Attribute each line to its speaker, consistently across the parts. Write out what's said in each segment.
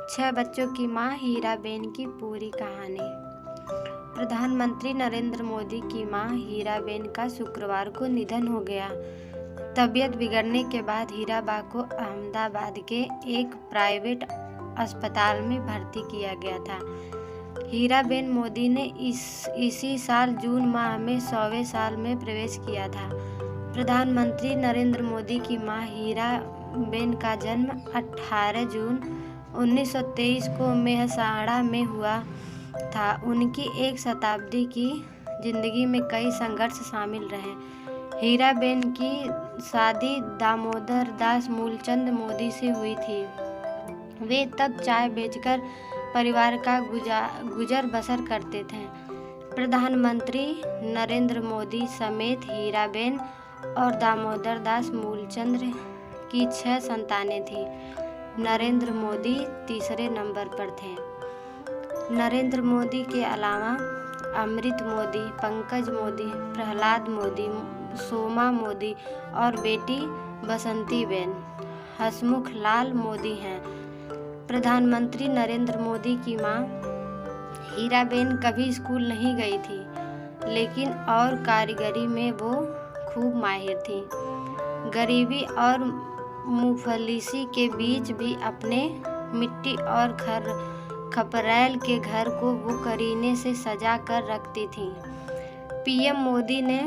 Speaker 1: 6 बच्चों की मां हीराबेन की पूरी कहानी। प्रधानमंत्री नरेंद्र मोदी की मां हीराबेन का शुक्रवार को निधन हो गया। तबीयत बिगड़ने के बाद हीराबा को अहमदाबाद के एक प्राइवेट अस्पताल में भर्ती किया गया था। हीराबेन मोदी ने इसी साल जून माह में 100वें साल में प्रवेश किया था। प्रधानमंत्री नरेंद्र मोदी की मां हीराबेन का जन्म 18 जून 1923 को मेहसाणा में हुआ था। उनकी एक शताब्दी की जिंदगी में कई संघर्ष शामिल रहे। हीराबेन की शादी दामोदर दास मूलचंद मोदी से हुई थी। वे तब चाय बेचकर परिवार का गुजर बसर करते थे। प्रधानमंत्री नरेंद्र मोदी समेत हीराबेन और दामोदर दास मूलचंद की 6 संतानें थीं। नरेंद्र मोदी तीसरे नंबर पर थे। नरेंद्र मोदी के अलावा अमृत मोदी, पंकज मोदी, प्रहलाद मोदी, सोमा मोदी और बेटी बसंतीबेन हसमुख लाल मोदी हैं। प्रधानमंत्री नरेंद्र मोदी की मां हीराबेन कभी स्कूल नहीं गई थी, लेकिन और कारीगरी में वो खूब माहिर थी। गरीबी और मुफलिसी के बीच भी अपने मिट्टी और खपरैल के घर को वो करीने से सजा कर रखती थी। पीएम मोदी ने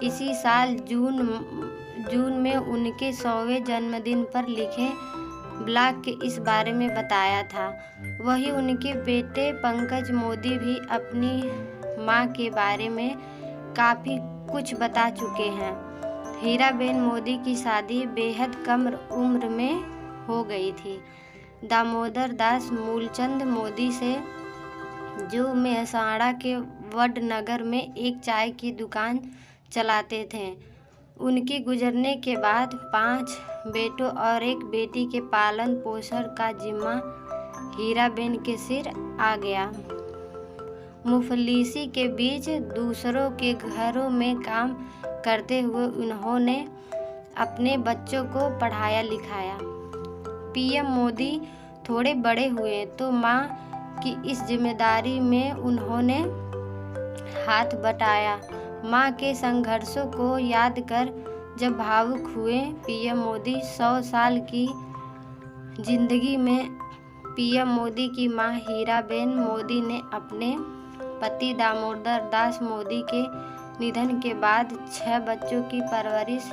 Speaker 1: इसी साल जून में उनके 100वें जन्मदिन पर लिखे ब्लॉग के इस बारे में बताया था। वही उनके बेटे पंकज मोदी भी अपनी मां के बारे में काफ़ी कुछ बता चुके हैं। हीराबेन मोदी की शादी बेहद कम उम्र में हो गई थी। दामोदर दास मूलचंद मोदी से, जो मेहसाणा के वडनगर में एक चाय की दुकान चलाते थे, उनके गुजरने के बाद 5 बेटों और एक बेटी के पालन पोषण का जिम्मा हीराबेन के सिर आ गया। मुफलिसी के बीच दूसरों के घरों में काम करते हुए उन्होंने अपने बच्चों को पढ़ाया लिखाया। पीएम मोदी थोड़े बड़े हुए तो मां की इस जिम्मेदारी में उन्होंने हाथ बटाया। मां के संघर्षों को याद कर जब भावुक हुए पीएम मोदी। 100 साल की जिंदगी में पीएम मोदी की मां हीराबेन मोदी ने अपने पति दामोदर दास मोदी के निधन के बाद 6 बच्चों की परवरिश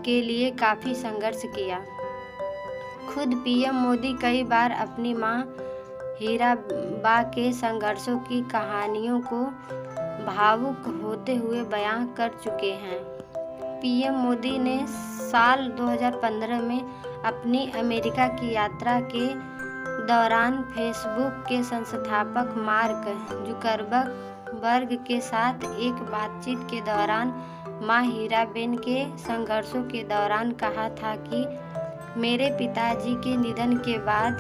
Speaker 1: के लिए काफ़ी संघर्ष किया। खुद पीएम मोदी कई बार अपनी मां हीराबा के संघर्षों की कहानियों को भावुक होते हुए बयां कर चुके हैं। पीएम मोदी ने साल 2015 में अपनी अमेरिका की यात्रा के दौरान फेसबुक के संस्थापक मार्क जुकरबर्ग के साथ एक बातचीत के दौरान मां हीराबेन के संघर्षों के दौरान कहा था कि मेरे पिताजी के निधन के बाद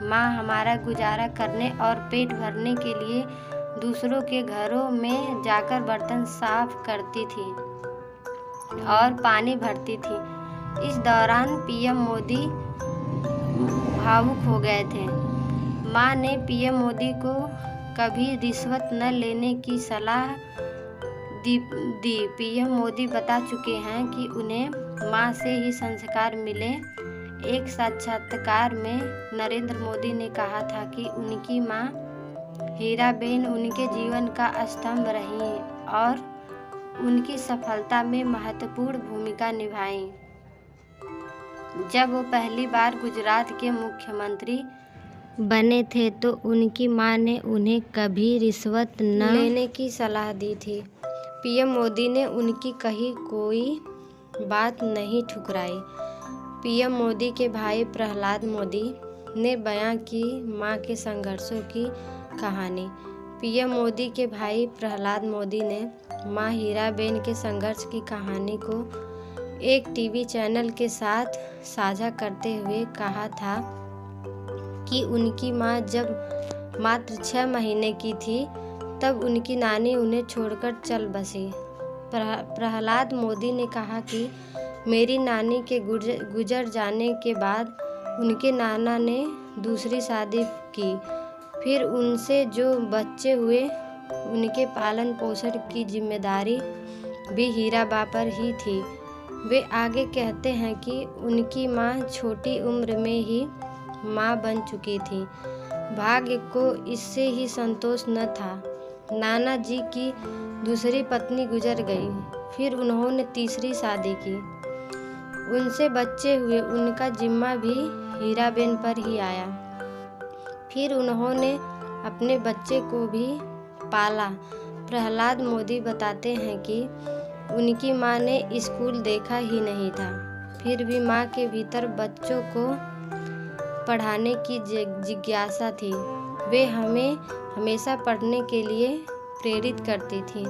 Speaker 1: मां हमारा गुजारा करने और पेट भरने के लिए दूसरों के घरों में जाकर बर्तन साफ करती थी और पानी भरती थी। इस दौरान पीएम मोदी भावुक हो गए थे। मां ने पीएम मोदी को कभी रिश्वत न लेने की सलाह दी। पीएम मोदी बता चुके हैं कि उन्हें मां से ही संस्कार मिले। एक साक्षात्कार में नरेंद्र मोदी ने कहा था कि उनकी मां हीराबेन उनके जीवन का स्तंभ रही और उनकी सफलता में महत्वपूर्ण भूमिका निभाई। जब वो पहली बार गुजरात के मुख्यमंत्री बने थे तो उनकी मां ने उन्हें कभी रिश्वत न लेने की सलाह दी थी। पीएम मोदी ने उनकी कही कोई बात नहीं ठुकराई। पीएम मोदी के भाई प्रहलाद मोदी ने बयां की मां के संघर्षों की कहानी। पीएम मोदी के भाई प्रहलाद मोदी ने मां हीराबेन के संघर्ष की कहानी को एक टीवी चैनल के साथ साझा करते हुए कहा था कि उनकी मां जब मात्र 6 महीने की थी तब उनकी नानी उन्हें छोड़कर चल बसी। प्रहलाद मोदी ने कहा कि मेरी नानी के गुजर जाने के बाद उनके नाना ने दूसरी शादी की। फिर उनसे जो बच्चे हुए उनके पालन पोषण की जिम्मेदारी भी हीराबा पर ही थी। वे आगे कहते हैं कि उनकी माँ छोटी उम्र में ही माँ बन चुकी थी। भाग्य को इससे ही संतोष न था। नाना जी की दूसरी पत्नी गुजर गई। फिर उन्होंने तीसरी शादी की। उनसे बच्चे हुए। उनका जिम्मा भी हीराबेन पर ही आया। फिर उन्होंने अपने बच्चे को भी पाला। प्रहलाद मोदी बताते हैं कि उनकी माँ ने स्कूल देखा ही नहीं था, फिर भी माँ के भीतर बच्चों को पढ़ाने की जिज्ञासा थी। वे हमें हमेशा पढ़ने के लिए प्रेरित करती थी।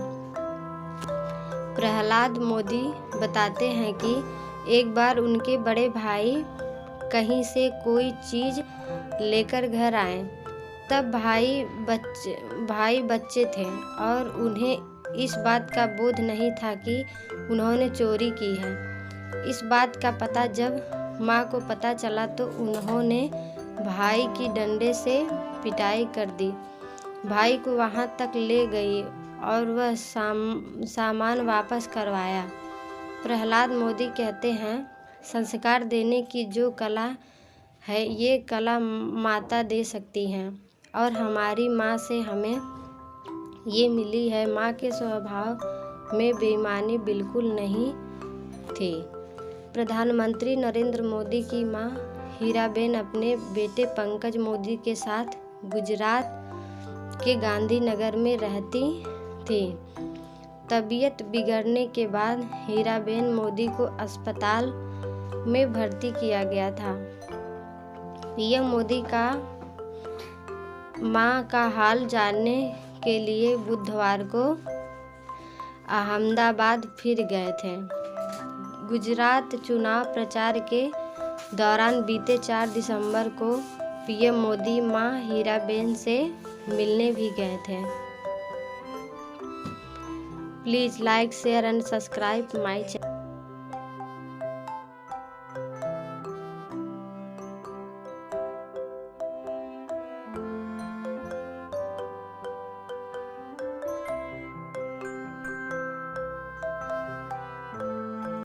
Speaker 1: प्रहलाद मोदी बताते हैं कि एक बार उनके बड़े भाई कहीं से कोई चीज़ लेकर घर आए। तब भाई बच्चे थे और उन्हें इस बात का बोध नहीं था कि उन्होंने चोरी की है। इस बात का पता जब माँ को पता चला तो उन्होंने भाई की डंडे से पिटाई कर दी। भाई को वहाँ तक ले गई और वह सामान वापस करवाया। प्रहलाद मोदी कहते हैं, संस्कार देने की जो कला है ये कला माता दे सकती हैं और हमारी माँ से हमें ये मिली है। माँ के स्वभाव में बेईमानी बिल्कुल नहीं थी। प्रधानमंत्री नरेंद्र मोदी की माँ हीराबेन अपने बेटे पंकज मोदी के साथ गुजरात के गांधीनगर में रहती थी। तबीयत बिगड़ने के बाद हीराबेन मोदी को अस्पताल में भर्ती किया गया था। पीएम मोदी का मां का हाल जानने के लिए बुधवार को अहमदाबाद फिर गए थे। गुजरात चुनाव प्रचार के दौरान बीते 4 दिसंबर को पीएम मोदी मां हीराबेन से मिलने भी गए थे। Please like, share and subscribe my channel.